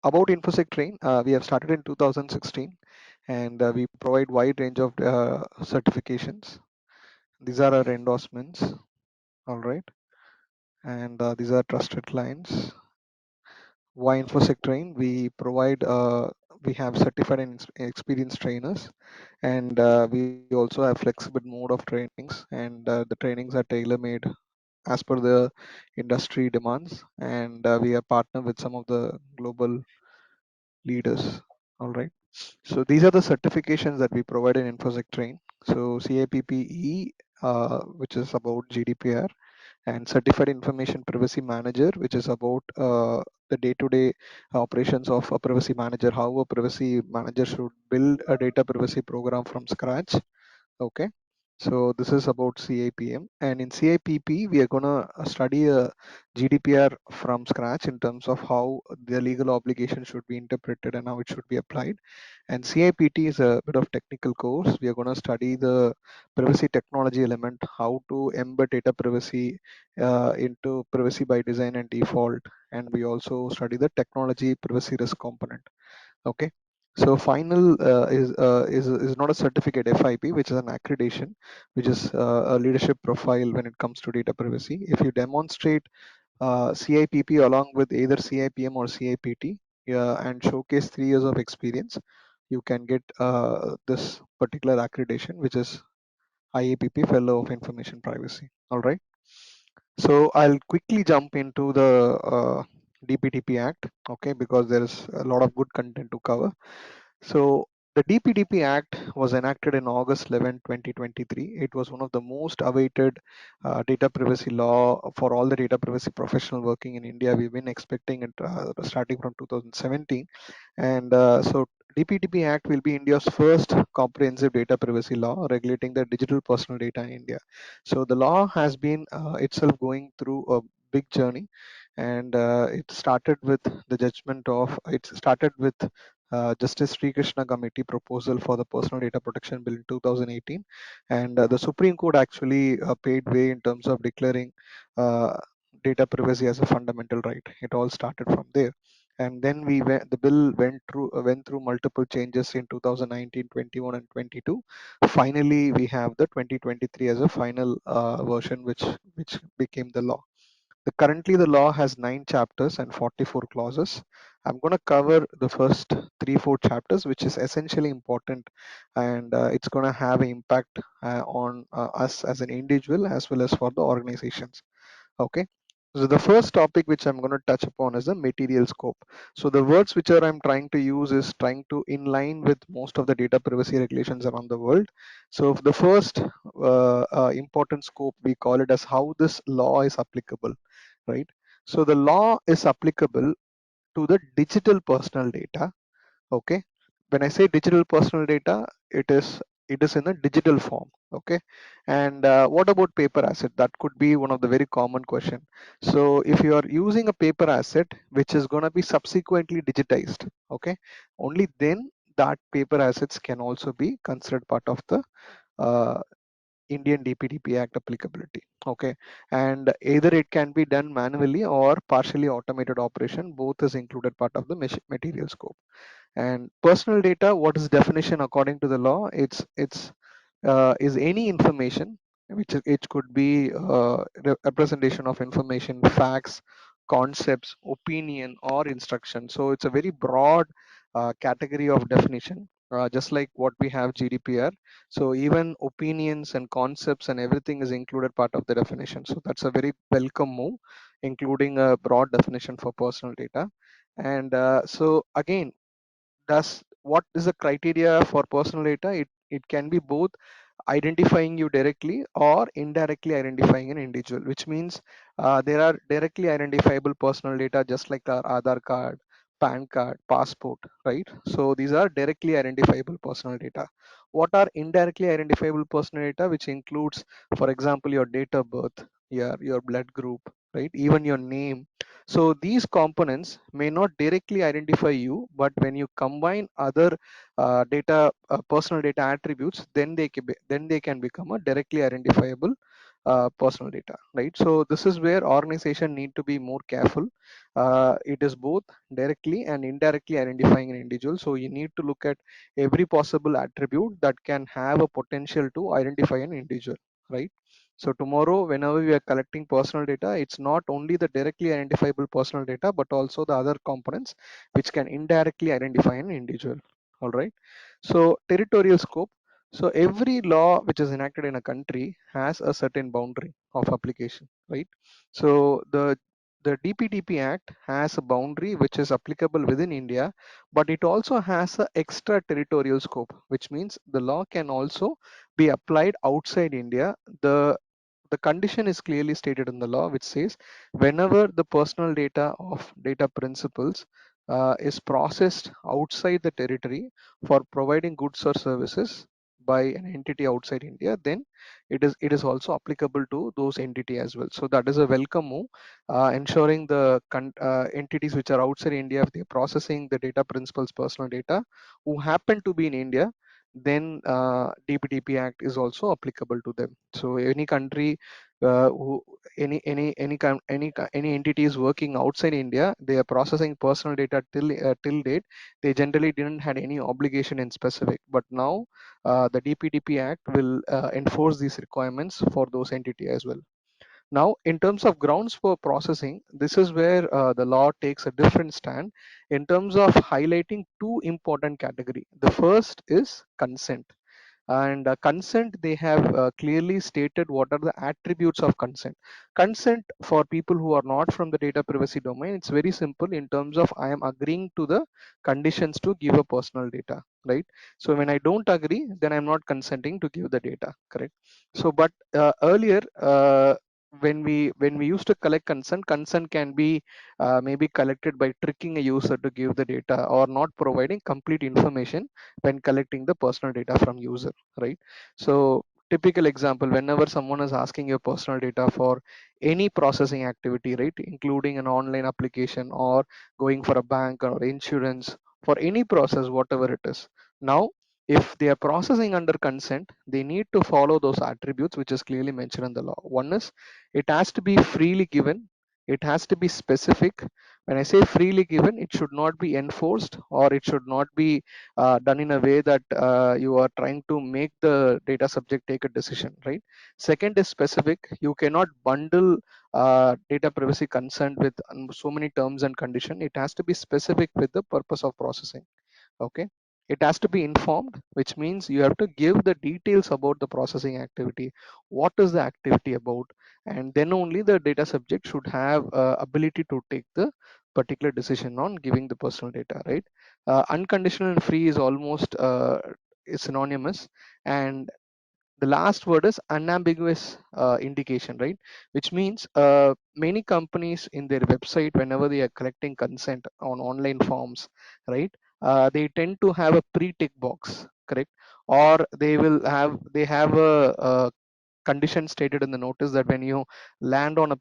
About Infosectrain, we have started in 2016, and we provide wide range of certifications. These are our endorsements, all right, and these are trusted clients. Why Infosectrain? We have certified and experienced trainers, and we also have flexible mode of trainings, and the trainings are tailor made as per the industry demands, and we are partnered with some of the global leaders. All right. So these are the certifications that we provide in Infosectrain. So CIPPE, which is about GDPR, and Certified Information Privacy Manager, which is about the day-to-day operations of a privacy manager, how a privacy manager should build a data privacy program from scratch. Okay. So this is about CIPM, and in CIPP we are gonna study GDPR from scratch in terms of how the legal obligation should be interpreted and how it should be applied. And CIPT is a bit of technical course. We are gonna study the privacy technology element, how to embed data privacy into privacy by design and default, and we also study the technology privacy risk component. Okay. So final is not a certificate FIP, which is an accreditation, which is a leadership profile when it comes to data privacy. If you demonstrate CIPP along with either CIPM or CIPT and showcase 3 years of experience, you can get this particular accreditation, which is IAPP Fellow of Information Privacy. All right. So I'll quickly jump into the DPDP Act, okay, because there is a lot of good content to cover. So the DPDP Act was enacted in August 11, 2023. It was one of the most awaited data privacy law for all the data privacy professional working in India. We've been expecting it starting from 2017. And so DPDP Act will be India's first comprehensive data privacy law regulating the digital personal data in India. So the law has been itself going through a big journey, and it started with Justice Sri Krishna Committee proposal for the Personal Data Protection Bill in 2018, and the Supreme Court actually paved way in terms of declaring uh, data privacy as a fundamental right. It all started from there, and then the bill went through multiple changes in 2019, 21, and 22. Finally, we have the 2023 as a final version, which became the law. Currently, the law has 9 chapters and 44 clauses. I'm going to cover the first 3, 4 chapters, which is essentially important, and it's going to have an impact on us as an individual as well as for the organizations. Okay. So the first topic which I'm going to touch upon is the material scope. So the words which I'm trying to use is trying to in line with most of the data privacy regulations around the world. So the first important scope, we call it as how this law is applicable, right? So the law is applicable to the digital personal data. Okay. When I say digital personal data, it is in a digital form. Okay. And what about paper asset? That could be one of the very common question. So if you are using a paper asset which is going to be subsequently digitized, okay, only then that paper assets can also be considered part of the uh, Indian DPDP Act applicability. Okay, and either it can be done manually or partially automated operation. Both is included part of the material scope. And personal data, what is definition according to the law? It's is any information it could be representation of information, facts, concepts, opinion, or instruction. So it's a very broad category of definition, just like what we have GDPR. So even opinions and concepts and everything is included part of the definition. So that's a very welcome move, including a broad definition for personal data. And so again, does what is the criteria for personal data? It can be both identifying you directly or indirectly identifying an individual, which means there are directly identifiable personal data just like our Aadhaar card, PAN card, passport, right? So these are directly identifiable personal data. What are indirectly identifiable personal data? Which includes, for example, your date of birth, your blood group, right? Even your name. So these components may not directly identify you, but when you combine other personal data attributes, then they can become a directly identifiable personal data, right? So this is where organization need to be more careful. It is both directly and indirectly identifying an individual. So you need to look at every possible attribute that can have a potential to identify an individual, right? So tomorrow, whenever we are collecting personal data, it's not only the directly identifiable personal data, but also the other components which can indirectly identify an individual. All right. So territorial scope. So every law which is enacted in a country has a certain boundary of application, right? So the DPDP Act has a boundary which is applicable within India, but it also has a extra territorial scope, which means the law can also be applied outside India. The condition is clearly stated in the law, which says whenever the personal data of data principals is processed outside the territory for providing goods or services by an entity outside India, then it is also applicable to those entity as well. So that is a welcome move, ensuring the entities which are outside India, if they're processing the data principals personal data who happen to be in India, then DPDP Act is also applicable to them. So any country who any entity is working outside India, they are processing personal data till date. They generally didn't had any obligation in specific, but now the DPDP Act will enforce these requirements for those entity as well. Now, in terms of grounds for processing, this is where the law takes a different stand in terms of highlighting two important category. The first is consent, and consent, they have clearly stated what are the attributes of consent for people who are not from the data privacy domain. It's very simple in terms of I am agreeing to the conditions to give a personal data, right? So when I don't agree, then I'm not consenting to give the data, correct? So but earlier, when we used to collect consent can be maybe collected by tricking a user to give the data or not providing complete information when collecting the personal data from user, right? So typical example, whenever someone is asking your personal data for any processing activity, right, including an online application or going for a bank or insurance, for any process whatever it is, now if they are processing under consent, they need to follow those attributes which is clearly mentioned in the law. One is it has to be freely given, it has to be specific. When I say freely given, it should not be enforced, or it should not be done in a way that you are trying to make the data subject take a decision, right? Second is specific. You cannot bundle data privacy consent with so many terms and condition. It has to be specific with the purpose of processing. Okay, it has to be informed, which means you have to give the details about the processing activity, what is the activity about, and then only the data subject should have ability to take the particular decision on giving the personal data, right? Unconditional and free is almost is synonymous, and the last word is unambiguous indication, right? Which means many companies in their website, whenever they are collecting consent on online forms, right, they tend to have a pre-tick box, correct? Or they have a condition stated in the notice that when you land on a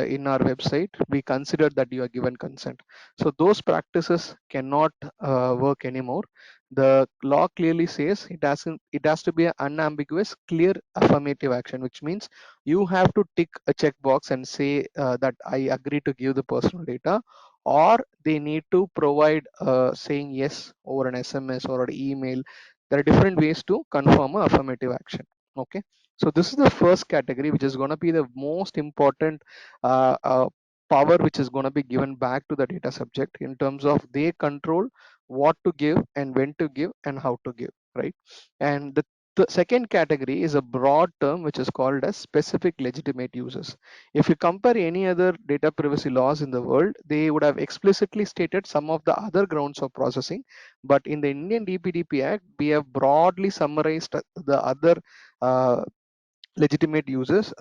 in our website, we consider that you are given consent. So those practices cannot work anymore. The law clearly says it has to be an unambiguous, clear, affirmative action, which means you have to tick a checkbox and say that I agree to give the personal data, or they need to provide saying yes over an SMS or an email. There are different ways to confirm a affirmative action. Okay, so this is the first category, which is going to be the most important power, which is going to be given back to the data subject in terms of they control what to give and when to give and how to give, right? And the second category is a broad term which is called as specific legitimate uses. If you compare any other data privacy laws in the world, they would have explicitly stated some of the other grounds of processing, but in the Indian DPDP Act, we have broadly summarized the other uh, legitimate uses,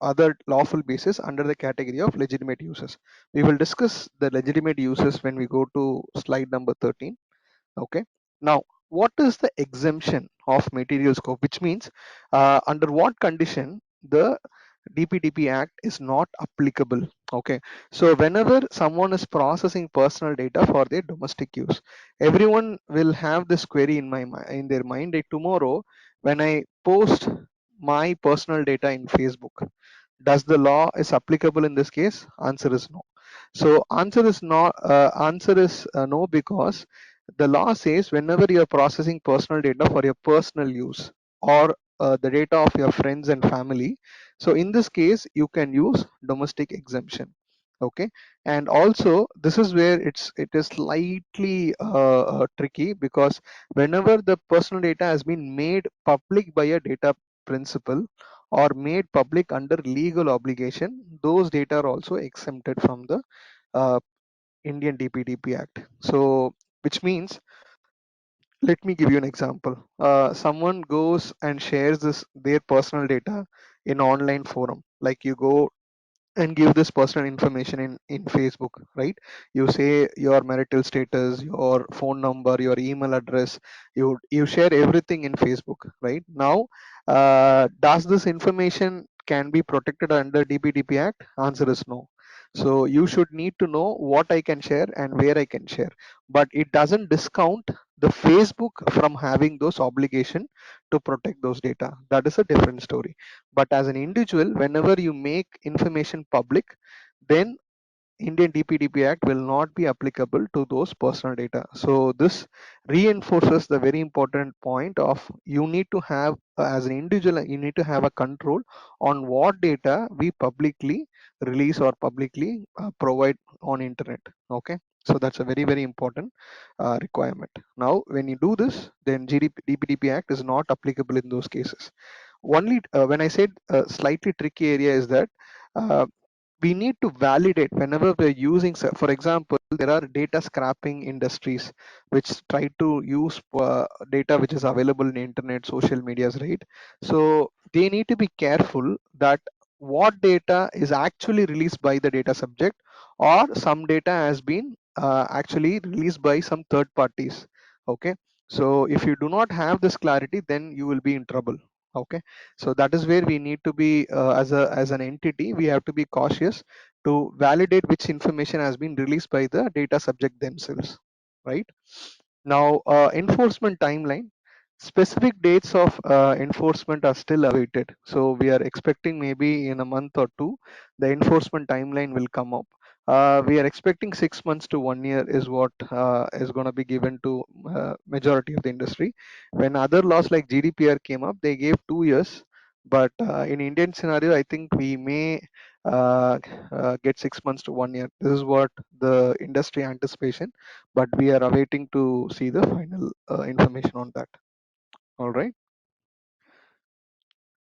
other lawful basis under the category of legitimate uses. We will discuss the legitimate uses when we go to slide number 13. Okay, now what is the exemption of material scope, which means under what condition the DPDP Act is not applicable. Okay, so whenever someone is processing personal data for their domestic use, everyone will have this query in their mind that tomorrow when I post my personal data in Facebook. Does the law is applicable in this case? Answer is no. So answer is not no, because the law says whenever you are processing personal data for your personal use, or the data of your friends and family, so in this case you can use domestic exemption. Okay. And also this is where it is slightly tricky, because whenever the personal data has been made public by a data principal or made public under legal obligation, those data are also exempted from the uh, Indian DPDP Act. So, which means, let me give you an example. Someone goes and shares their personal data in online forum, like you go and give this personal information in Facebook, right? You say your marital status, your phone number, your email address, you share everything in Facebook, right? Now, does this information can be protected under DPDP Act? Answer is no. So you should need to know what I can share and where I can share, but it doesn't discount the Facebook from having those obligation to protect those data. That is a different story. But as an individual, whenever you make information public, then Indian DPDP Act will not be applicable to those personal data. So this reinforces the very important point of you need to have, as an individual, you need to have a control on what data we publicly release or publicly provide on internet. Okay. So that's a very, very important requirement. Now, when you do this, then DPDP Act is not applicable in those cases. Only when I said slightly tricky area is that uh, we need to validate whenever we're using, for example, there are data scrapping industries which try to use data which is available in internet, social medias, right? So they need to be careful that what data is actually released by the data subject, or some data has been actually released by some third parties. Okay. So if you do not have this clarity, then you will be in trouble. Okay. So that is where we need to be, as an entity, we have to be cautious to validate which information has been released by the data subject themselves, right? Now, enforcement timeline. Specific dates of enforcement are still awaited. So we are expecting maybe in a month or two, the enforcement timeline will come up. We are expecting 6 months to 1 year is what is going to be given to majority of the industry. When other laws like GDPR came up, they gave 2 years. But in Indian scenario, I think we may get 6 months to 1 year. This is what the industry anticipation, but we are awaiting to see the final information on that. All right.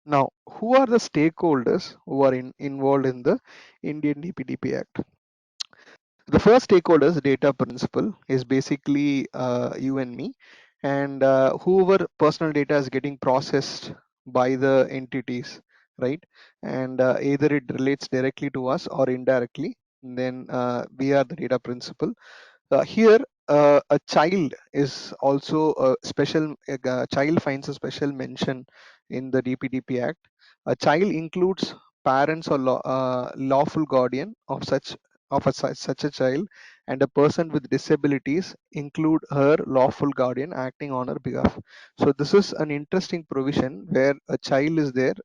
Now, who are the stakeholders who are involved in the Indian DPDP Act? The first stakeholders, data principal, is basically you and me, and whoever personal data is getting processed by the entities, right? And either it relates directly to us or indirectly, then we are the data principal. Here, a child is also a special, child finds a special mention in the DPDP Act. A child includes parents or lawful guardian of such a child, and a person with disabilities include her lawful guardian acting on her behalf. So this is an interesting provision where a child is there,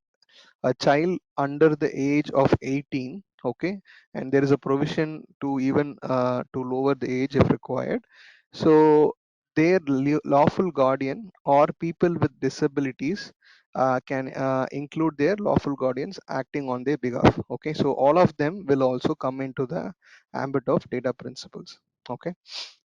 a child under the age of 18. Okay. And there is a provision to even to lower the age if required. So their lawful guardian or people with disabilities can include their lawful guardians acting on their behalf. Okay. So all of them will also come into the ambit of data principles. Okay.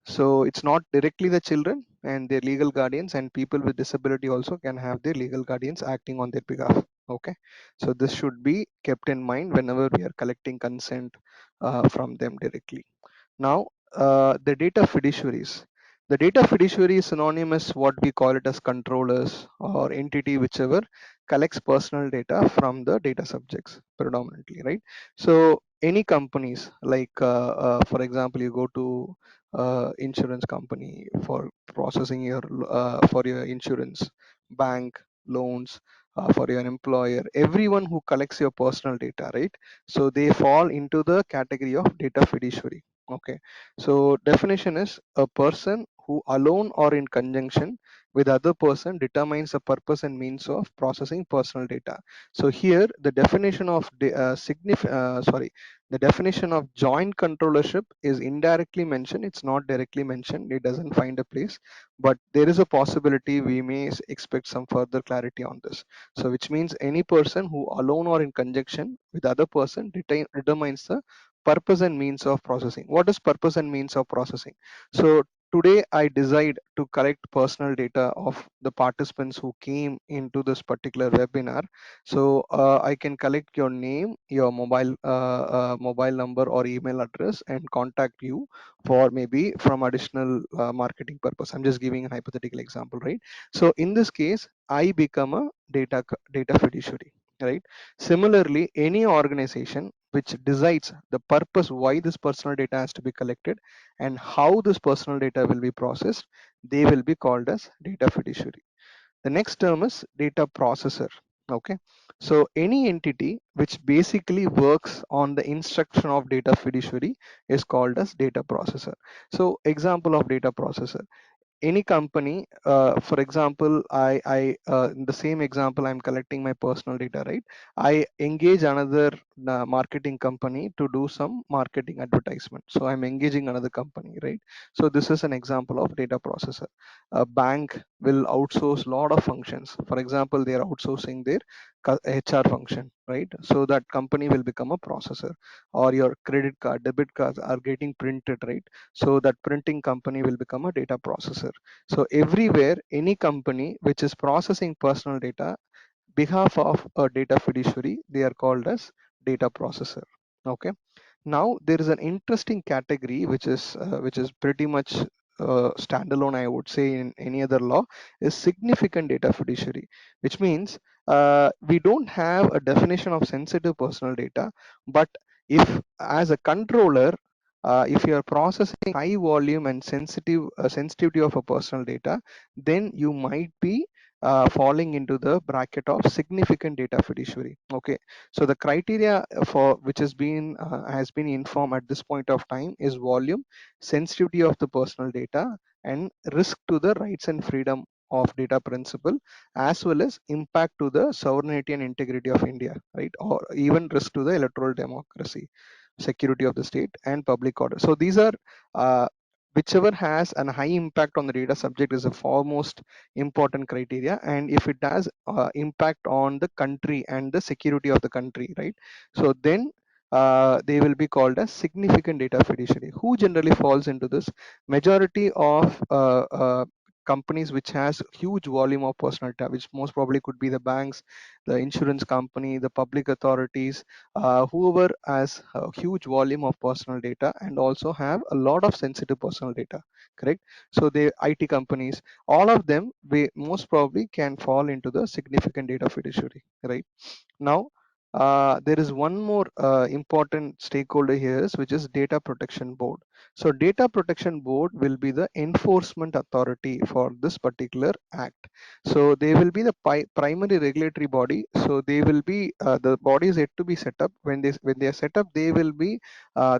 So it's not directly the children and their legal guardians, and people with disability also can have their legal guardians acting on their behalf. Okay. So this should be kept in mind whenever we are collecting consent from them directly. Now, the data fiduciaries. The data fiduciary is synonymous what we call it as controllers or entity whichever collects personal data from the data subjects predominantly, right? So any companies like, for example, you go to insurance company for processing your for your insurance, bank, loans, for your employer, everyone who collects your personal data, right? So they fall into the category of data fiduciary. Okay. So definition is a person who alone or in conjunction with other person determines the purpose and means of processing personal data. So here the definition of the definition of joint controllership is indirectly mentioned. It's not directly mentioned. It doesn't find a place, but there is a possibility we may expect some further clarity on this. So which means any person who alone or in conjunction with other person determines the purpose and means of processing. What is purpose and means of processing? So today I decide to collect personal data of the participants who came into this particular webinar. So I can collect your name, your mobile number or email address and contact you for maybe from additional marketing purpose. I'm just giving a hypothetical example, right? So in this case, I become a data fiduciary, right? Similarly, any organization which decides the purpose why this personal data has to be collected and how this personal data will be processed, they will be called as data fiduciary. The next term is data processor. Okay, so any entity which basically works on the instruction of data fiduciary is called as data processor. So example of data processor, any company, for example, I in the same example, I'm collecting my personal data, right? I engage another marketing company to do some marketing advertisement, so I'm engaging another company, right? So this is an example of data processor. A bank will outsource lot of functions. For example, they are outsourcing their HR function, right? So that company will become a processor. Or your credit card, debit cards are getting printed, right? So that printing company will become a data processor. So everywhere, any company which is processing personal data behalf of a data fiduciary, they are called as data processor. Okay. Now there is an interesting category which is pretty much standalone, I would say, in any other law, is significant data fiduciary, which means we don't have a definition of sensitive personal data, but if as a controller, if you are processing high volume and sensitivity of a personal data, then you might be falling into the bracket of significant data fiduciary. Okay, so the criteria for which has been informed at this point of time is volume, sensitivity of the personal data, and risk to the rights and freedom of data principle, as well as impact to the sovereignty and integrity of India, right? Or even risk to the electoral democracy, security of the state, and public order. So these are whichever has an high impact on the data subject is the foremost important criteria, and if it has impact on the country and the security of the country, right? So then they will be called as significant data fiduciary. Who generally falls into this? Majority of companies which has huge volume of personal data, which most probably could be the banks, the insurance company, the public authorities, whoever has a huge volume of personal data and also have a lot of sensitive personal data, correct? So the IT companies, all of them, we most probably can fall into the significant data fiduciary, right? Now there is one more important stakeholder here, which is data protection board. So data protection board will be the enforcement authority for this particular act. So they will be the primary regulatory body. So they will be the body is yet to be set up. When they are set up, they will be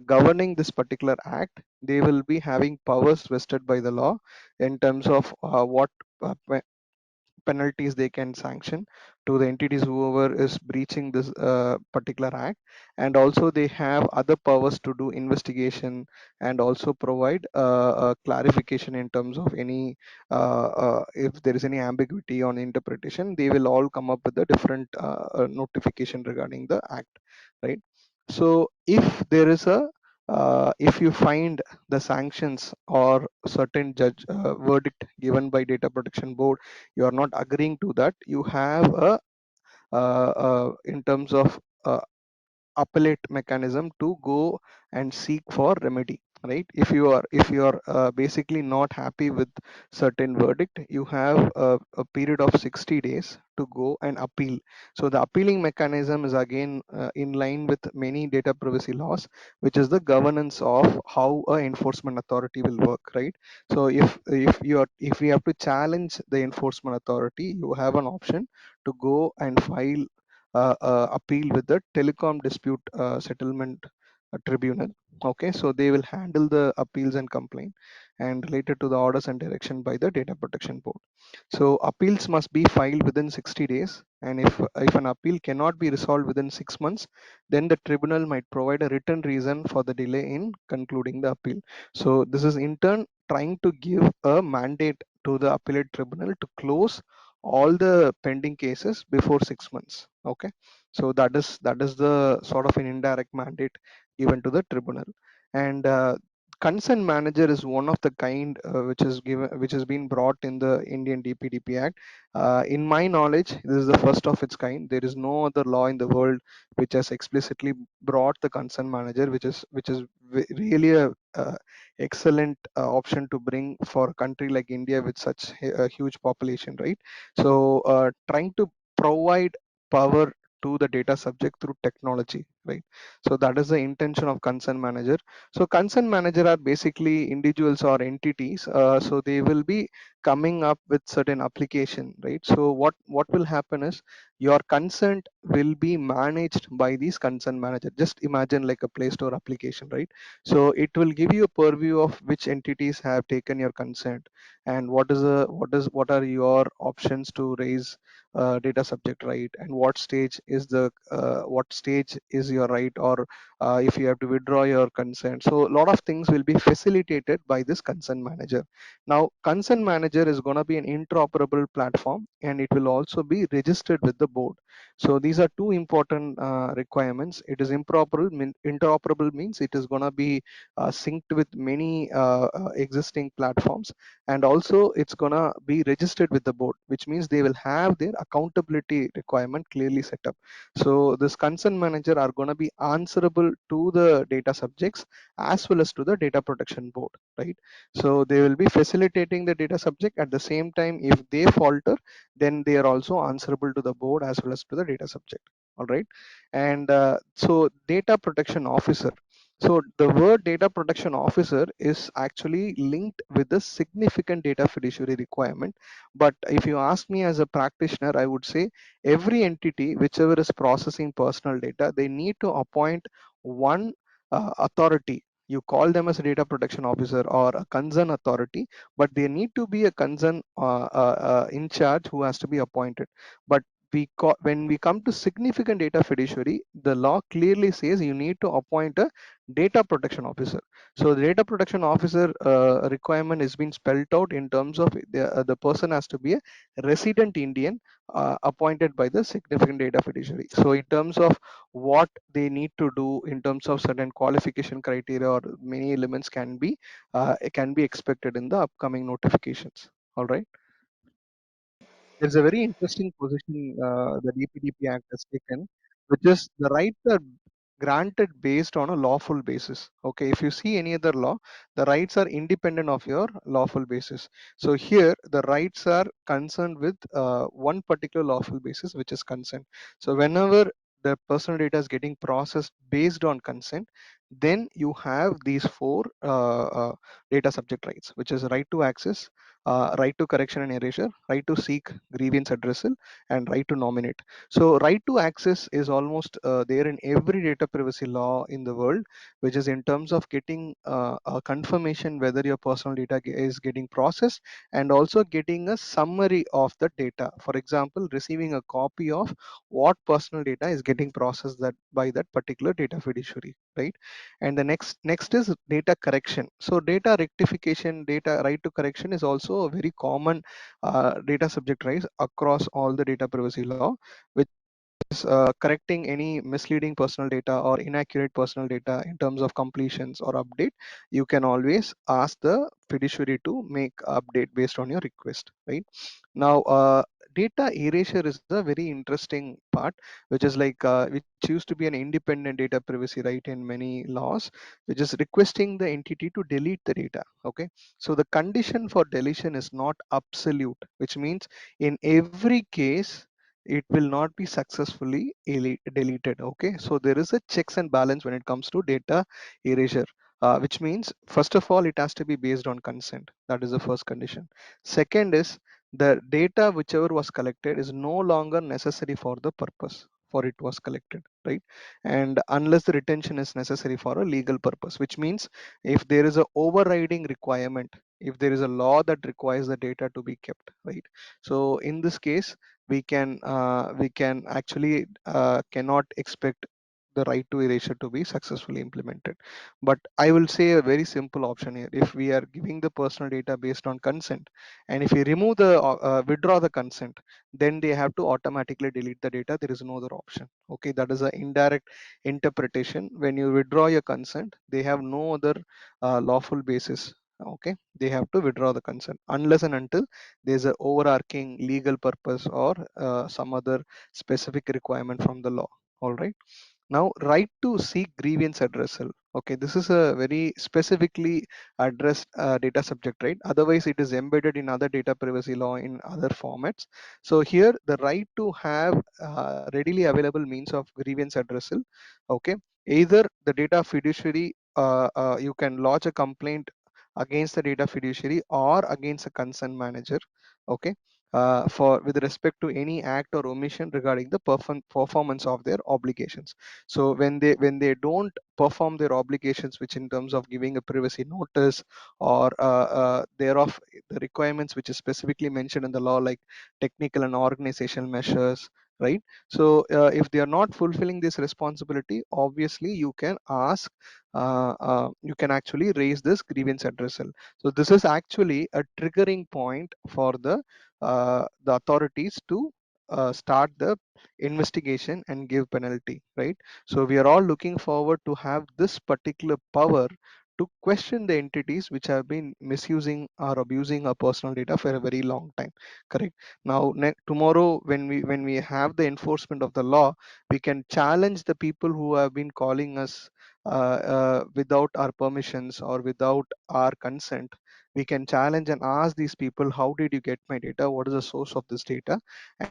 governing this particular act. They will be having powers vested by the law in terms of what uh, penalties they can sanction to the entities whoever is breaching this particular act, and also they have other powers to do investigation and also provide clarification in terms of any if there is any ambiguity on interpretation, they will all come up with a different notification regarding the act, right? So if there is a if you find the sanctions or certain judge verdict given by data protection board, you are not agreeing to that, you have a in terms of appellate mechanism to go and seek for remedy, right? If you are basically not happy with certain verdict, you have a period of 60 days to go and appeal. So the appealing mechanism is again in line with many data privacy laws, which is the governance of how a enforcement authority will work, right? So if we have to challenge the enforcement authority, you have an option to go and file appeal with the telecom dispute settlement tribunal. Okay, so they will handle the appeals and complaint and related to the orders and direction by the data protection board. So appeals must be filed within 60 days, and if an appeal cannot be resolved within 6 months, then the tribunal might provide a written reason for the delay in concluding the appeal. So this is in turn trying to give a mandate to the appellate tribunal to close all the pending cases before 6 months. Okay, so that is the sort of an indirect mandate given to the tribunal. And consent manager is one of the kind which has been brought in the Indian DPDP Act. In my knowledge, this is the first of its kind. There is no other law in the world which has explicitly brought the consent manager, which is really a excellent option to bring for a country like India with such a huge population, right? So trying to provide power to the data subject through technology, right? So that is the intention of consent manager. So consent manager are basically individuals or entities. So they will be coming up with certain application, right? So what will happen is your consent will be managed by these consent manager. Just imagine like a Play Store application, right? So it will give you a purview of which entities have taken your consent, and what are your options to raise data subject right, and what stage is your right, or if you have to withdraw your consent. So a lot of things will be facilitated by this consent manager. Now consent manager is going to be an interoperable platform, and it will also be registered with the board. So these are two important requirements. It is interoperable means it is going to be synced with many existing platforms, and also it's going to be registered with the board, which means they will have their accountability requirement clearly set up. So this consent manager are going to be answerable to the data subjects as well as to the data protection board, right? So they will be facilitating the data subject. At the same time, if they falter, then they are also answerable to the board as well as to the data subject. All right. And so data protection officer, so the word data protection officer is actually linked with the significant data fiduciary requirement. But if you ask me as a practitioner, I would say every entity, whichever is processing personal data, they need to appoint one authority. You call them as a data protection officer or a concern authority, but there need to be a concern in charge who has to be appointed. But when we come to significant data fiduciary, the law clearly says you need to appoint a data protection officer. So the data protection officer requirement is being spelled out in terms of the person has to be a resident Indian appointed by the significant data fiduciary. So in terms of what they need to do in terms of certain qualification criteria or many elements can be expected in the upcoming notifications. All right. There's a very interesting position the DPDP Act has taken, which is the rights are granted based on a lawful basis. Okay, if you see any other law, the rights are independent of your lawful basis. So here, the rights are concerned with one particular lawful basis, which is consent. So whenever the personal data is getting processed based on consent, then you have these four data subject rights, which is right to access, right to correction and erasure, right to seek grievance addressal, and right to nominate. So right to access is almost there in every data privacy law in the world, which is in terms of getting a confirmation whether your personal data is getting processed, and also getting a summary of the data. For example, receiving a copy of what personal data is getting processed that by that particular data fiduciary, right? And the next is data correction. So data rectification, data right to correction is also a very common data subject rights across all the data privacy law, which is correcting any misleading personal data or inaccurate personal data in terms of completions or update. You can always ask the fiduciary to make update based on your request, right? Now data erasure is a very interesting part, which is which used to be an independent data privacy right in many laws, which is requesting the entity to delete the data. Okay, so the condition for deletion is not absolute, which means in every case it will not be successfully deleted. Okay, so there is a checks and balance when it comes to data erasure, which means first of all it has to be based on consent. That is the first condition. Second is the data whichever was collected is no longer necessary for the purpose. for it was collected, right? And unless the retention is necessary for a legal purpose, which means if there is a overriding requirement, if there is a law that requires the data to be kept, right? So in this case, we can actually cannot expect the right to erasure to be successfully implemented. But I will say a very simple option here: if we are giving the personal data based on consent, and if we remove the withdraw the consent, then they have to automatically delete the data. There is no other option. Okay, that is an indirect interpretation. When you withdraw your consent, they have no other lawful basis. Okay, they have to withdraw the consent unless and until there's an overarching legal purpose or some other specific requirement from the law. All right. Now, right to seek grievance addressal. Okay, this is a very specifically addressed data subject, right? Otherwise, it is embedded in other data privacy law in other formats. So here, the right to have readily available means of grievance addressal. Okay, either the data fiduciary, you can lodge a complaint against the data fiduciary or against a concern manager. Okay, for with respect to any act or omission regarding the performance of their obligations. So when they don't perform their obligations, which in terms of giving a privacy notice or thereof the requirements which is specifically mentioned in the law, like technical and organizational measures, right? So if they are not fulfilling this responsibility, obviously you can actually raise this grievance addressal. So this is actually a triggering point for the authorities to start the investigation and give penalty, right? So we are all looking forward to have this particular power to question the entities which have been misusing or abusing our personal data for a very long time. Correct. Now tomorrow, when we have the enforcement of the law, we can challenge the people who have been calling us without our permissions or without our consent. We can challenge and ask these people, how did you get my data, what is the source of this data?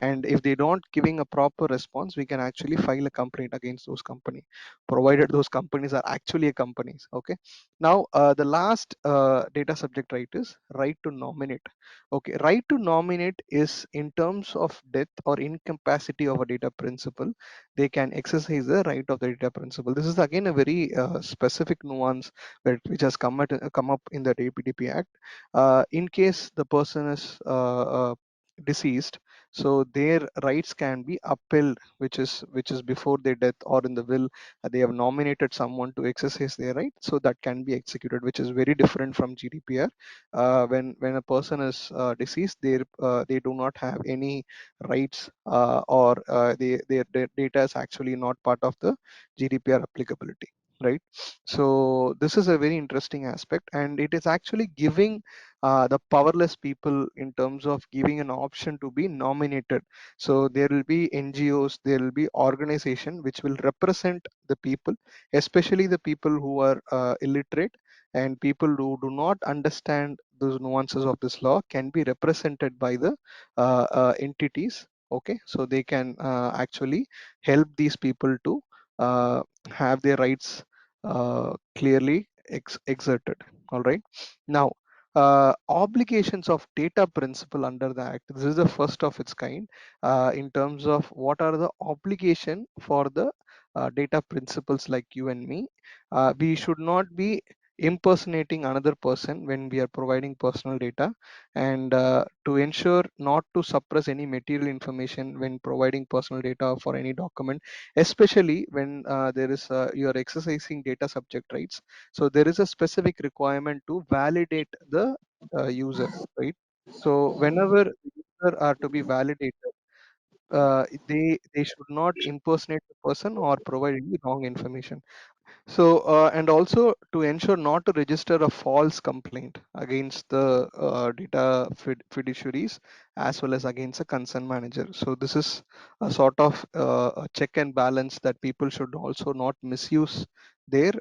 And if they don't giving a proper response, we can actually file a complaint against those company, provided those companies are actually companies. Okay. Now the last data subject right is right to nominate. Okay, right to nominate is in terms of death or incapacity of a data principal, they can exercise the right of the data principal. This is again a very specific nuance which has come up in the DPDP Act. In case the person is deceased, so their rights can be upheld, which is before their death or in the will, they have nominated someone to exercise their right, so that can be executed, which is very different from GDPR. When a person is deceased, they do not have any rights, or their data is actually not part of the GDPR applicability, right? So this is a very interesting aspect, and it is actually giving the powerless people in terms of giving an option to be nominated. So there will be NGOs, there will be organization which will represent the people, especially the people who are illiterate and people who do not understand those nuances of this law can be represented by the entities. Okay, so they can actually help these people to have their rights clearly exerted. All right. Now, obligations of data principle under the act, this is the first of its kind in terms of what are the obligation for the data principles like you and me. We should not be impersonating another person when we are providing personal data, and to ensure not to suppress any material information when providing personal data for any document, especially when there is you are exercising data subject rights. So there is a specific requirement to validate the user, right? So whenever the user are to be validated, they should not impersonate the person or provide any wrong information. So, and also to ensure not to register a false complaint against the data fiduciaries as well as against a concern manager. So this is a sort of a check and balance that people should also not misuse their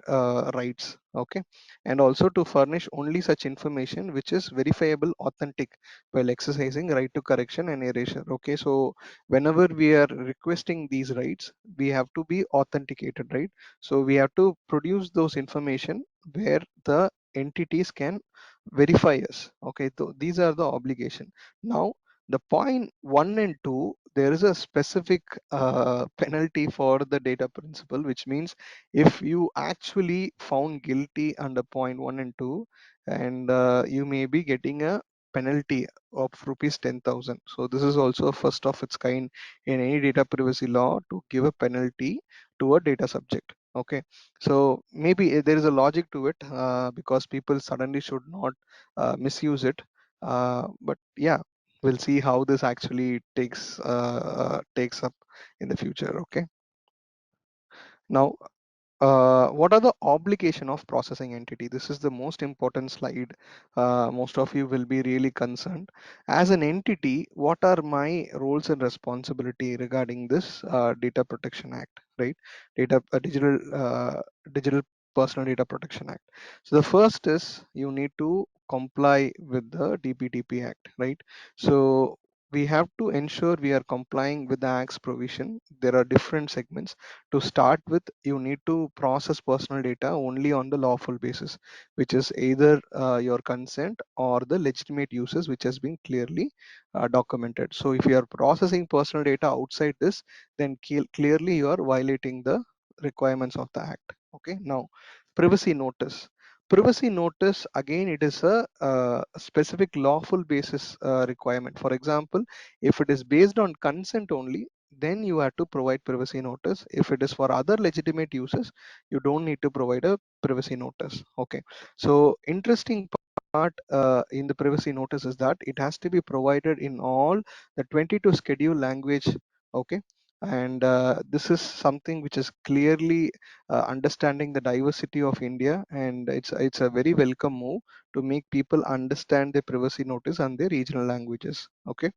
rights. Okay, and also to furnish only such information which is verifiable, authentic, while exercising right to correction and erasure. Okay, so whenever we are requesting these rights, we have to be authenticated, right? So we have to produce those information where the entities can verify us. Okay, so these are the obligation. Now the point one and two, there is a specific penalty for the data principle, which means if you actually found guilty under point 1 and 2, and you may be getting a penalty of rupees 10,000. So this is also a first of its kind in any data privacy law to give a penalty to a data subject. Okay, so maybe there is a logic to it, because people suddenly should not misuse it. But yeah, we'll see how this actually takes up in the future. Okay, now what are the obligation of processing entity? This is the most important slide. Most of you will be really concerned. As an entity, what are my roles and responsibility regarding this Data Protection Act, right? Digital Personal Data Protection Act. So the first is you need to comply with the DPDP Act, right? So we have to ensure we are complying with the Act's provision. There are different segments. To start with, you need to process personal data only on the lawful basis, which is either your consent or the legitimate uses which has been clearly documented. So if you are processing personal data outside this, then clearly you are violating the requirements of the act. Okay, now privacy notice. Privacy notice, again, it is a specific lawful basis requirement. For example, if it is based on consent only, then you have to provide privacy notice. If it is for other legitimate uses, you don't need to provide a privacy notice. Okay, so interesting part in the privacy notice is that it has to be provided in all the 22 schedule language. Okay, and this is something which is clearly understanding the diversity of India, and it's a very welcome move to make people understand the privacy notice and their regional languages. Okay,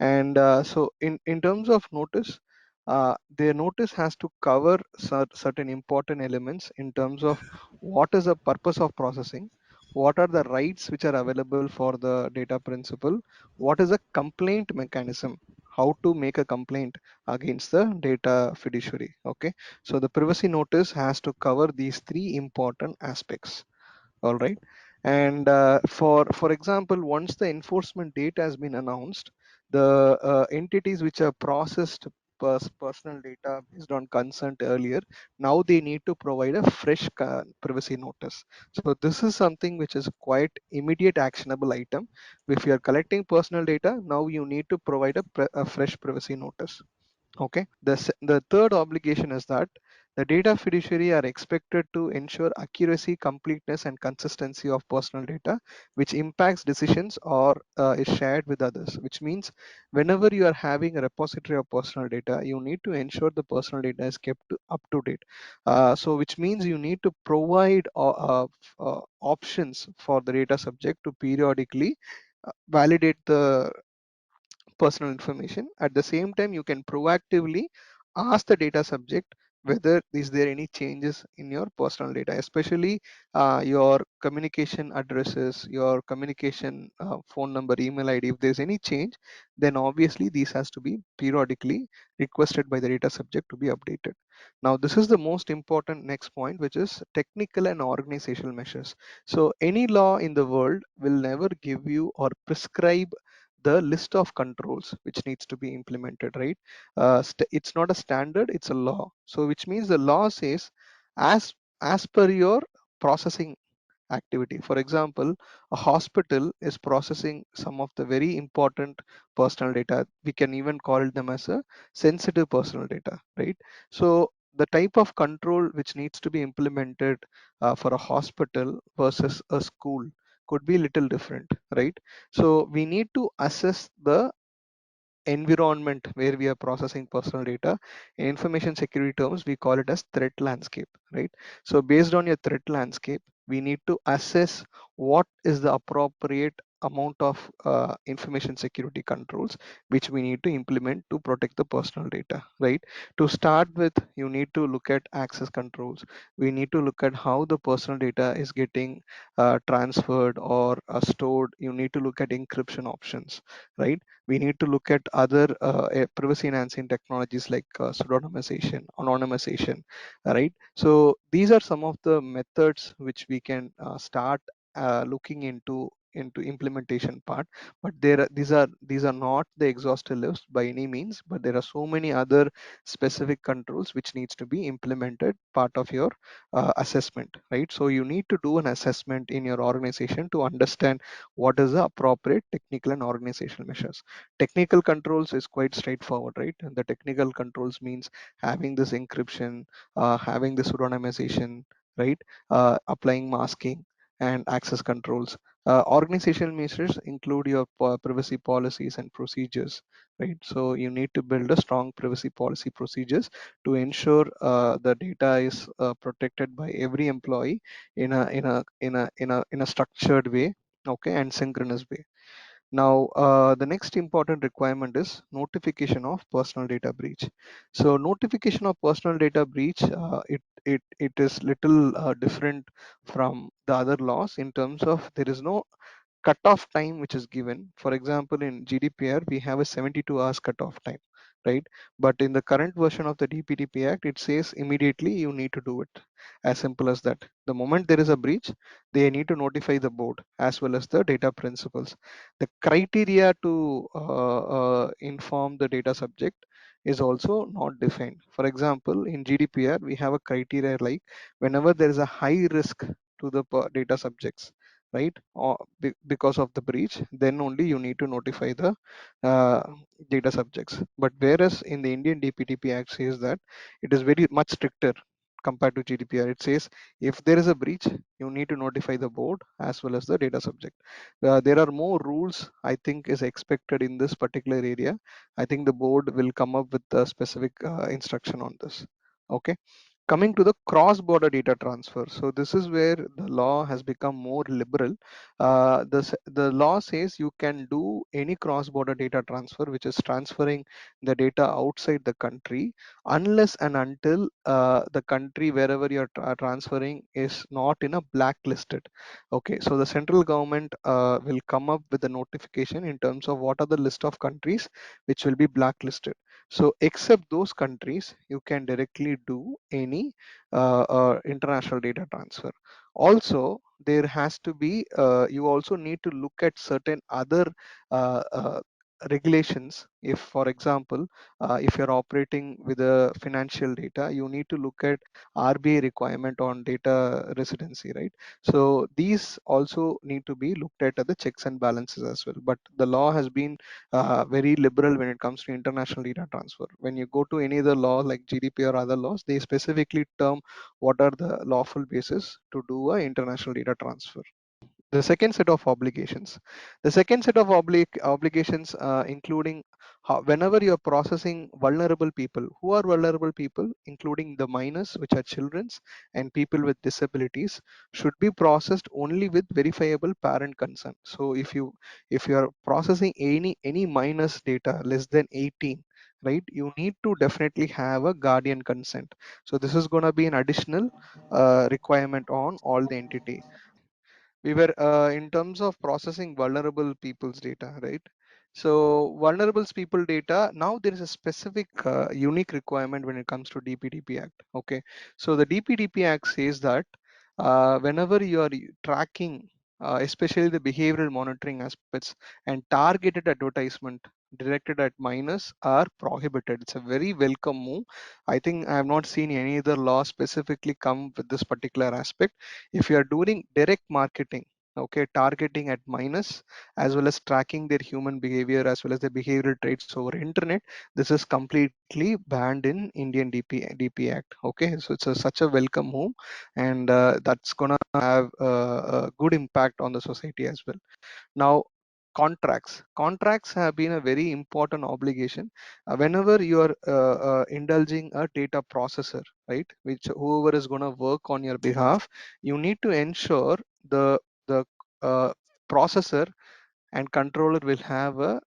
and so in terms of notice, their notice has to cover certain important elements in terms of what is the purpose of processing, what are the rights which are available for the data principal, what is a complaint mechanism, how to make a complaint against the data fiduciary. Okay, so the privacy notice has to cover these three important aspects. All right, and for example, once the enforcement date has been announced, the entities which have processed personal data based on consent earlier, now they need to provide a fresh privacy notice. So this is something which is quite immediate actionable item. If you are collecting personal data, now you need to provide a fresh privacy notice. Okay, the third obligation is that the data fiduciary are expected to ensure accuracy, completeness, and consistency of personal data, which impacts decisions or is shared with others. Which means whenever you are having a repository of personal data, you need to ensure the personal data is kept up to date. So which means you need to provide options for the data subject to periodically validate the personal information. At the same time, you can proactively ask the data subject whether is there any changes in your personal data, especially your communication addresses, your communication phone number, email ID. If there's any change, then obviously these has to be periodically requested by the data subject to be updated. Now this is the most important next point, which is technical and organizational measures. So any law in the world will never give you or prescribe the list of controls which needs to be implemented, right? It's not a standard, it's a law. So which means the law says as as per your processing activity. For example, a hospital is processing some of the very important personal data. We can even call them as a sensitive personal data, right? So the type of control which needs to be implemented for a hospital versus a school could be little different, right? So we need to assess the environment where we are processing personal data. In information security terms, we call it as threat landscape, right? So based on your threat landscape, we need to assess what is the appropriate amount of information security controls which we need to implement to protect the personal data, right? To start with, you need to look at access controls. We need to look at how the personal data is getting transferred or stored. You need to look at encryption options, right? We need to look at other privacy enhancing technologies like pseudonymization, anonymization, right? So these are some of the methods which we can start looking into into implementation part. But these are not the exhaustive list by any means, but there are so many other specific controls which needs to be implemented part of your assessment, right? So you need to do an assessment in your organization to understand what is the appropriate technical and organizational measures. Technical controls is quite straightforward, right? And the technical controls means having this encryption, having the pseudonymization, right? Applying masking and access controls. Organizational measures include your privacy policies and procedures, right? So you need to build a strong privacy policy procedures to ensure the data is protected by every employee in a structured way, okay, and synchronous way. Now, the next important requirement is notification of personal data breach. So, notification of personal data breach, it is little different from the other laws in terms of there is no cutoff time which is given. For example, in GDPR, we have a 72 hours cutoff time, right? But in the current version of the DPDP Act, it says immediately you need to do it. As simple as that. The moment there is a breach, they need to notify the board as well as the data principals. The criteria to inform the data subject is also not defined. For example, in GDPR, we have a criteria like whenever there is a high risk to the data subjects, right, or because of the breach, then only you need to notify the uh, data subjects. But whereas in the Indian DPDP Act says that it is very much stricter compared to GDPR. It says if there is a breach, you need to notify the board as well as the data subject. There are more rules I think is expected in this particular area. I think the board will come up with a specific instruction on this. Okay. Coming to the cross-border data transfer, so this is where the law has become more liberal. The law says you can do any cross-border data transfer, which is transferring the data outside the country, unless and until the country wherever you're transferring is not in a blacklisted. Okay, so the central government will come up with a notification in terms of what are the list of countries which will be blacklisted. So except those countries, you can directly do any international data transfer. Also, there has to be, you also need to look at certain other uh, uh, regulations. If, for example, if you're operating with a financial data, you need to look at RBI requirement on data residency, right? So these also need to be looked at the checks and balances as well. But the law has been very liberal when it comes to international data transfer. When you go to any other law like GDPR or other laws, they specifically term what are the lawful basis to do a international data transfer. The second set of obligations, the second set of obligations, including whenever you're processing vulnerable people. Who are vulnerable people? Including the minors, which are children's, and people with disabilities, should be processed only with verifiable parent consent. So if you are processing any minors data less than 18, right, you need to definitely have a guardian consent. So this is going to be an additional requirement on all the entity. We were in terms of processing vulnerable people's data, right? So vulnerable people data, now there is a specific unique requirement when it comes to DPDP Act. Okay, so the DPDP Act says that whenever you are tracking especially the behavioral monitoring aspects and targeted advertisement directed at minors are prohibited. It's a very welcome move. I think I have not seen any other law specifically come with this particular aspect. If you are doing direct marketing, okay, targeting at minors as well as tracking their human behavior as well as their behavioral traits over internet, this is completely banned in Indian DP Act. Okay, so it's such a welcome move, and that's gonna have a good impact on the society as well. Now, contracts have been a very important obligation. Whenever you are indulging a data processor, right, which whoever is going to work on your behalf, you need to ensure the uh, processor and controller will have a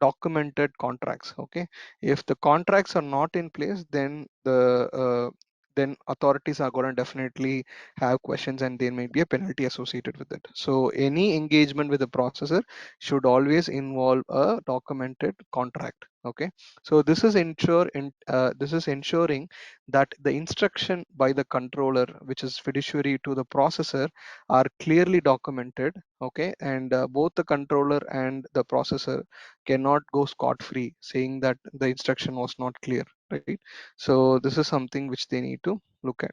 documented contracts. Okay, if the contracts are not in place, then then authorities are going to definitely have questions, and there may be a penalty associated with it. So any engagement with the processor should always involve a documented contract. Okay, so this is ensuring that the instruction by the controller, which is fiduciary to the processor, are clearly documented. Okay, and both the controller and the processor cannot go scot free saying that the instruction was not clear, right? So this is something which they need to look at.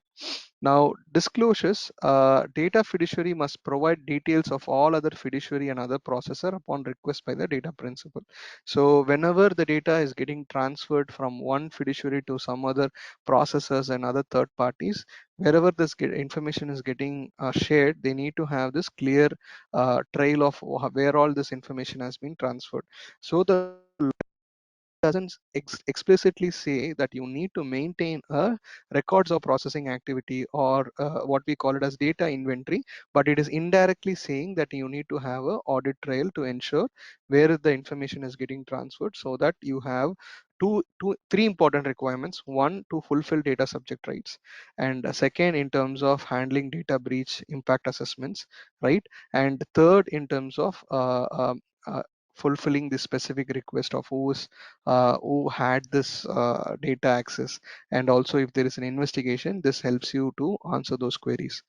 Now, disclosures, data fiduciary must provide details of all other fiduciary and other processor upon request by the data principal. So whenever the data is getting transferred from one fiduciary to some other processors and other third parties, wherever this information is getting shared, they need to have this clear trail of where all this information has been transferred. So the doesn't explicitly say that you need to maintain a records of processing activity or what we call it as data inventory, but it is indirectly saying that you need to have a audit trail to ensure where the information is getting transferred, so that you have three important requirements. One, to fulfill data subject rights, and second, in terms of handling data breach impact assessments, right? And third, in terms of fulfilling the specific request of who had this data access, and also if there is an investigation, this helps you to answer those queries.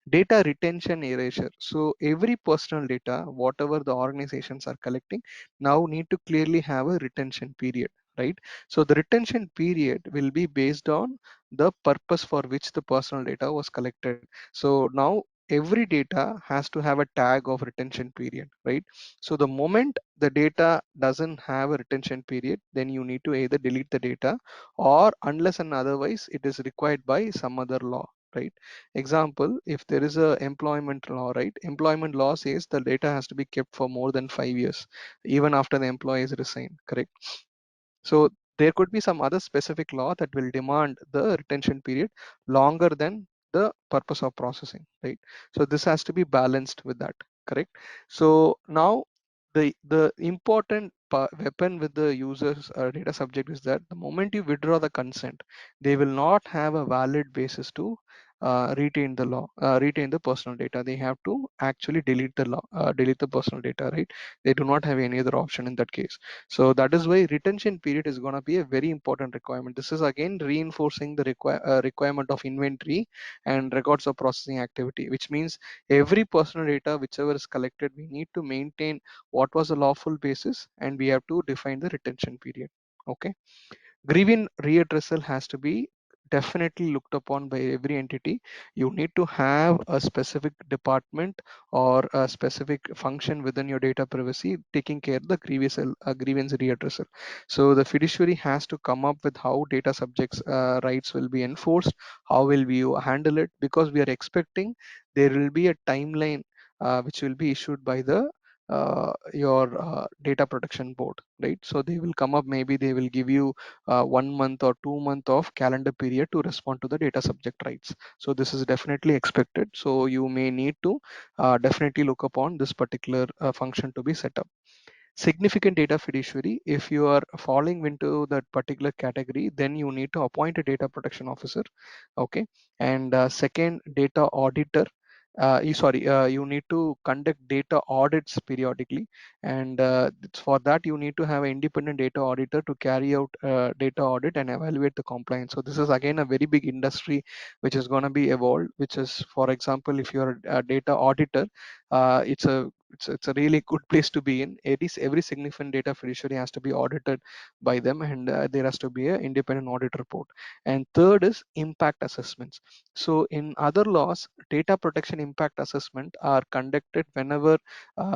Data retention erasure, so every personal data whatever the organizations are collecting now need to clearly have a retention period, right? So the retention period will be based on the purpose for which the personal data was collected. So now every data has to have a tag of retention period, right? So the moment the data doesn't have a retention period, then you need to either delete the data, or unless and otherwise it is required by some other law, right? Example, if there is a employment law, right? Employment law says the data has to be kept for more than 5 years, even after the employee is resigned, correct? So there could be some other specific law that will demand the retention period longer than the purpose of processing, right? So this has to be balanced with that, correct? So now the important weapon with the user's data subject is that the moment you withdraw the consent, they will not have a valid basis to retain the personal data. They have to actually delete the personal data, right? They do not have any other option in that case. So that is why retention period is going to be a very important requirement. This is again reinforcing the requirement of inventory and records of processing activity, which means every personal data whichever is collected, we need to maintain what was the lawful basis, and we have to define the retention period. Okay, grievance readdressal has to be definitely looked upon by every entity. You need to have a specific department or a specific function within your data privacy taking care of the grievance readdressal. So the fiduciary has to come up with how data subjects rights will be enforced, how will you handle it, because we are expecting there will be a timeline which will be issued by the your data protection board, right? So they will come up, maybe they will give you 1 month or 2 month of calendar period to respond to the data subject rights. So this is definitely expected. So you may need to definitely look upon this particular function to be set up. Significant data fiduciary, if you are falling into that particular category, then you need to appoint a data protection officer. Okay, and second, data auditor. You need to conduct data audits periodically, and for that you need to have an independent data auditor to carry out data audit and evaluate the compliance. So this is again a very big industry which is going to be evolved, which is, for example, if you're a data auditor, it's a really good place to be in. Every significant data fiduciary has to be audited by them, and there has to be an independent audit report. And third is impact assessments. So in other laws, data protection impact assessment are conducted whenever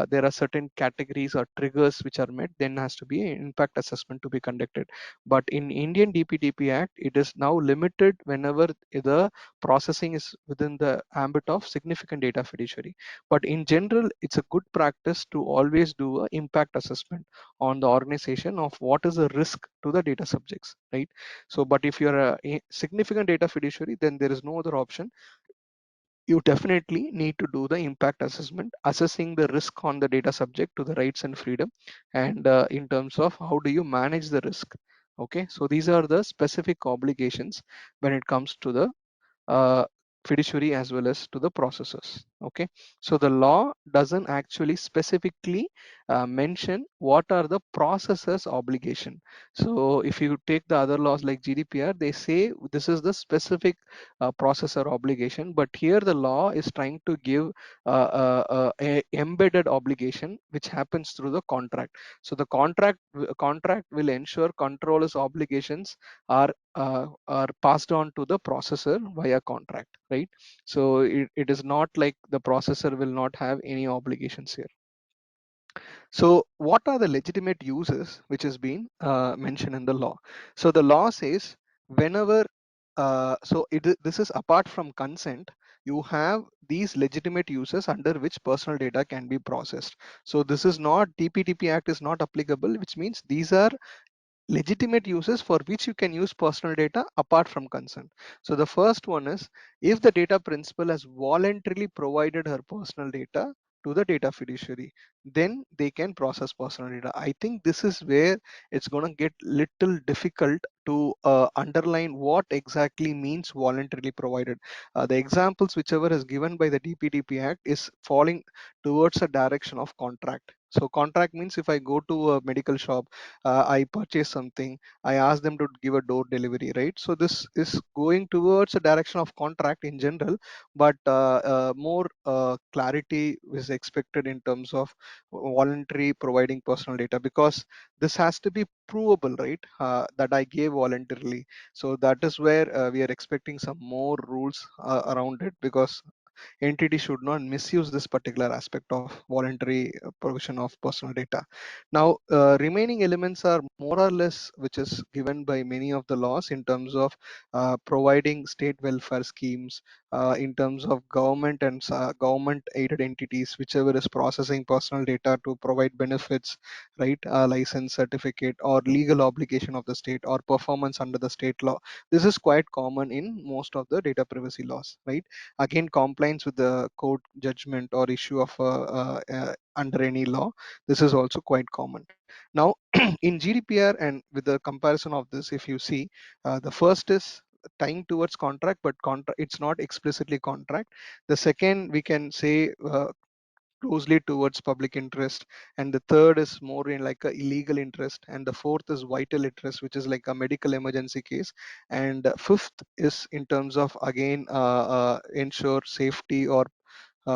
there are certain categories or triggers which are met, then has to be an impact assessment to be conducted. But in Indian DPDP Act, it is now limited whenever the processing is within the ambit of significant data fiduciary. But in general, it's a good practice to always do a impact assessment on the organization of what is the risk to the data subjects, right? So but if you're a significant data fiduciary, then there is no other option. You definitely need to do the impact assessment, assessing the risk on the data subject to the rights and freedom, and in terms of how do you manage the risk. Okay, so these are the specific obligations when it comes to the uh, fiduciary as well as to the processors. Okay, so the law doesn't actually specifically mention what are the processors obligation. So if you take the other laws like GDPR, they say this is the specific processor obligation, but here the law is trying to give a embedded obligation which happens through the contract. So the contract will ensure controllers obligations are passed on to the processor via contract, right? So it is not like the processor will not have any obligations here. So what are the legitimate uses which has been mentioned in the law? So the law says whenever this is apart from consent, you have these legitimate uses under which personal data can be processed. So this is not, DPDP Act is not applicable, which means these are legitimate uses for which you can use personal data apart from consent. So the first one is if the data principal has voluntarily provided her personal data to the data fiduciary, then they can process personal data. I think this is where it's going to get little difficult to underline what exactly means voluntarily provided. The examples whichever is given by the DPDP Act is falling towards a direction of contract. So contract means if I go to a medical shop, I purchase something, I ask them to give a door delivery, right? So this is going towards a direction of contract in general, but more clarity is expected in terms of voluntary providing personal data, because this has to be provable, right? That I gave voluntarily. So that is where we are expecting some more rules around it, because entity should not misuse this particular aspect of voluntary provision of personal data. Now, remaining elements are more or less which is given by many of the laws in terms of providing state welfare schemes, in terms of government and government aided entities, whichever is processing personal data to provide benefits, right? License, certificate, or legal obligation of the state, or performance under the state law. This is quite common in most of the data privacy laws, right? Again, compliance with the court judgment or issue of under any law, this is also quite common. Now in GDPR, and with the comparison of this, if you see, the first is tying towards contract, but it's not explicitly contract. The second we can say closely towards public interest, and the third is more in like a illegal interest, and the fourth is vital interest, which is like a medical emergency case, and fifth is in terms of again ensure safety or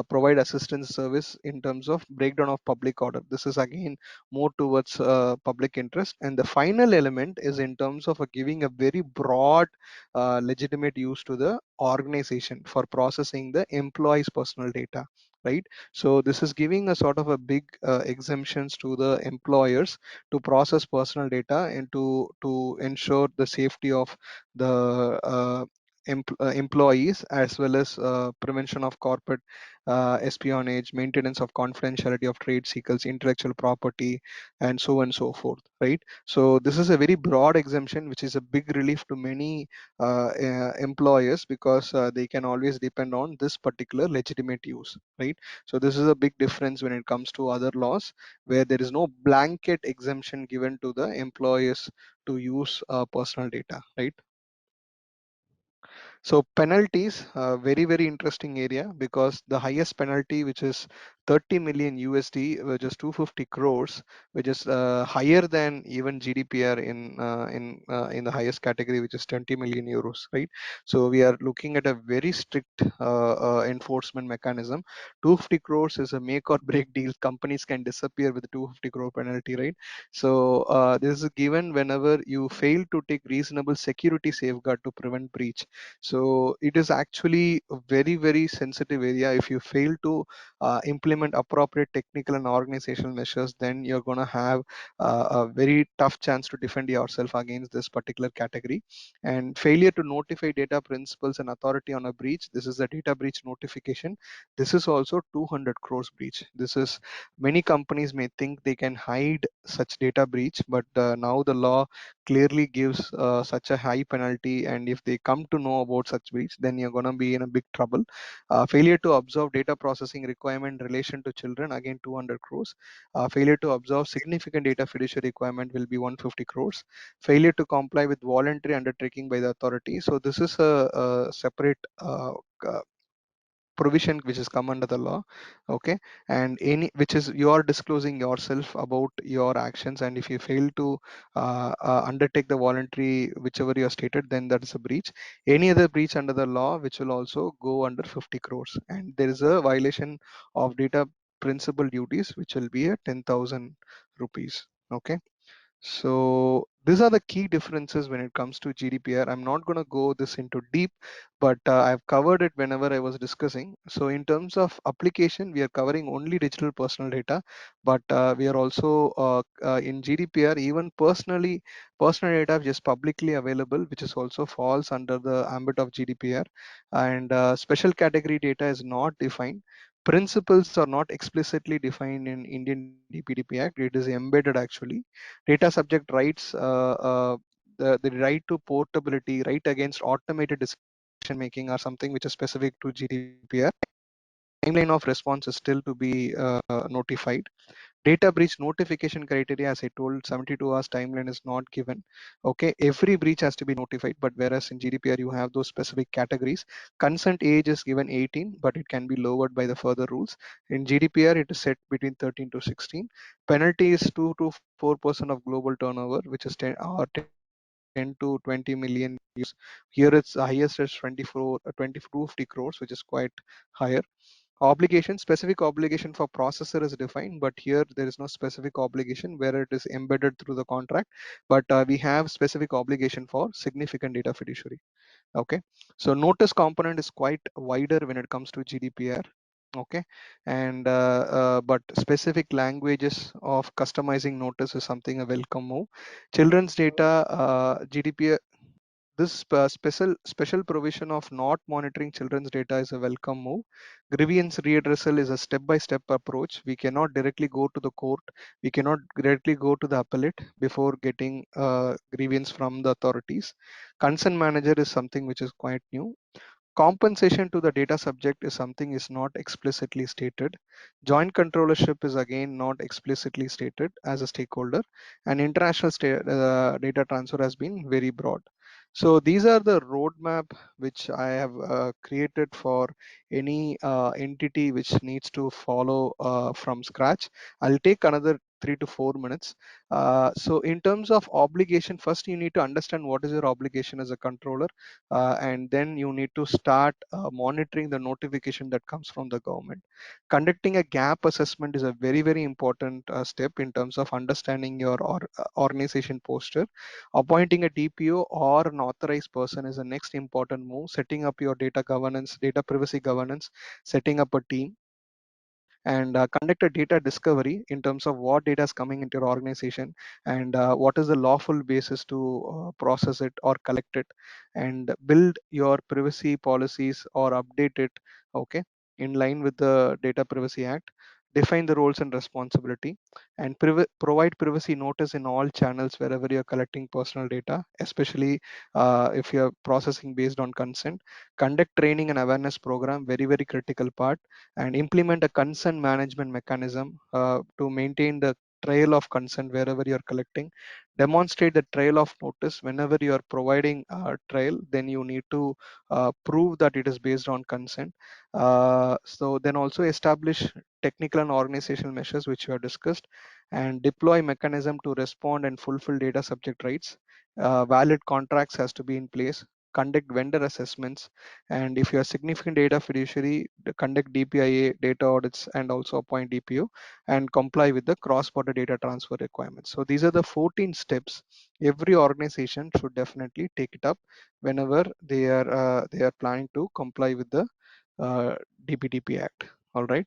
provide assistance service in terms of breakdown of public order. This is again more towards public interest. And the final element is in terms of giving a very broad legitimate use to the organization for processing the employees' personal data. Right. So this is giving a sort of a big exemptions to the employers to process personal data and to ensure the safety of the employees, as well as prevention of corporate espionage, maintenance of confidentiality of trade secrets, intellectual property, and so on and so forth, right? So this is a very broad exemption, which is a big relief to many employers, because they can always depend on this particular legitimate use, right? So this is a big difference when it comes to other laws, where there is no blanket exemption given to the employers to use personal data, right? So penalties, very, very interesting area, because the highest penalty, which is 30 million USD, which is 250 crores, which is higher than even GDPR in the highest category, which is 20 million euros, right? So we are looking at a very strict enforcement mechanism. 250 crores is a make or break deal. Companies can disappear with a 250 crore penalty, right? So this is given whenever you fail to take reasonable security safeguard to prevent breach. So it is actually a very, very sensitive area. If you fail to implement appropriate technical and organizational measures, then you're going to have a very tough chance to defend yourself against this particular category. And failure to notify data principals and authority on a breach, this is a data breach notification. This is also 200 crores breach. This is, many companies may think they can hide such data breach, but now the law clearly gives such a high penalty, and if they come to know about such breach, then you're going to be in a big trouble. Failure to observe data processing requirement in relation relation to children, again 200 crores. Failure to observe significant data fiduciary requirement will be 150 crores. Failure to comply with voluntary undertaking by the authority. So this is a separate provision which is come under the law. Okay, and any which is you are disclosing yourself about your actions, and if you fail to undertake the voluntary whichever you have stated, then that is a breach. Any other breach under the law which will also go under 50 crores, and there is a violation of data principal duties which will be at 10,000 rupees. Okay, so these are the key differences when it comes to GDPR. I'm not going to go this into deep, but I've covered it whenever I was discussing. So in terms of application, we are covering only digital personal data, but we are also in GDPR, even personal data which is publicly available, which is also falls under the ambit of GDPR, and special category data is not defined. Principles are not explicitly defined in Indian DPDP Act. It is embedded actually. Data subject rights, the right to portability, right against automated decision making are something which is specific to GDPR. Timeline of response is still to be notified. Data breach notification criteria, as I told, 72 hours timeline is not given. Okay, every breach has to be notified, but whereas in GDPR you have those specific categories. Consent age is given 18, but it can be lowered by the further rules. In GDPR it is set between 13 to 16. Penalty is 2 to 4% of global turnover, which is 10 to 20 million euros. Here it's the highest is 250 crores, which is quite higher. Obligation, specific obligation for processor is defined, but here there is no specific obligation where it is embedded through the contract, but we have specific obligation for significant data fiduciary. Okay, so notice component is quite wider when it comes to GDPR. Okay, and but specific languages of customizing notice is something a welcome move. Children's data, GDPR, this special provision of not monitoring children's data is a welcome move. Grievance redressal is a step-by-step approach. We cannot directly go to the court. We cannot directly go to the appellate before getting grievance from the authorities. Consent manager is something which is quite new. Compensation to the data subject is something is not explicitly stated. Joint controllership is again not explicitly stated as a stakeholder, and international data transfer has been very broad. So these are the roadmap which I have created for any entity which needs to follow from scratch. I'll take another 3 to 4 minutes. So in terms of obligation, first you need to understand what is your obligation as a controller, and then you need to start monitoring the notification that comes from the government. Conducting a gap assessment is a very important step in terms of understanding your organization posture. Appointing a DPO or an authorized person is the next important move. Setting up your data governance, data privacy governance, setting up a team, and conduct a data discovery in terms of what data is coming into your organization, and what is the lawful basis to process it or collect it, and build your privacy policies or update it. Okay, in line with the Data Privacy Act. Define the roles and responsibility, and provide privacy notice in all channels wherever you're collecting personal data, especially if you're processing based on consent. Conduct training and awareness program, very critical part, and implement a consent management mechanism to maintain the trail of consent wherever you're collecting. Demonstrate the trail of notice whenever you are providing trail, then you need to prove that it is based on consent. So then also establish technical and organizational measures which you have discussed, and deploy mechanism to respond and fulfill data subject rights. Valid contracts has to be in place. Conduct vendor assessments, and if you are significant data fiduciary, conduct DPIA data audits and also appoint DPO, and comply with the cross-border data transfer requirements. So these are the 14 steps every organization should definitely take it up whenever they are planning to comply with the uh, DPDP Act. All right.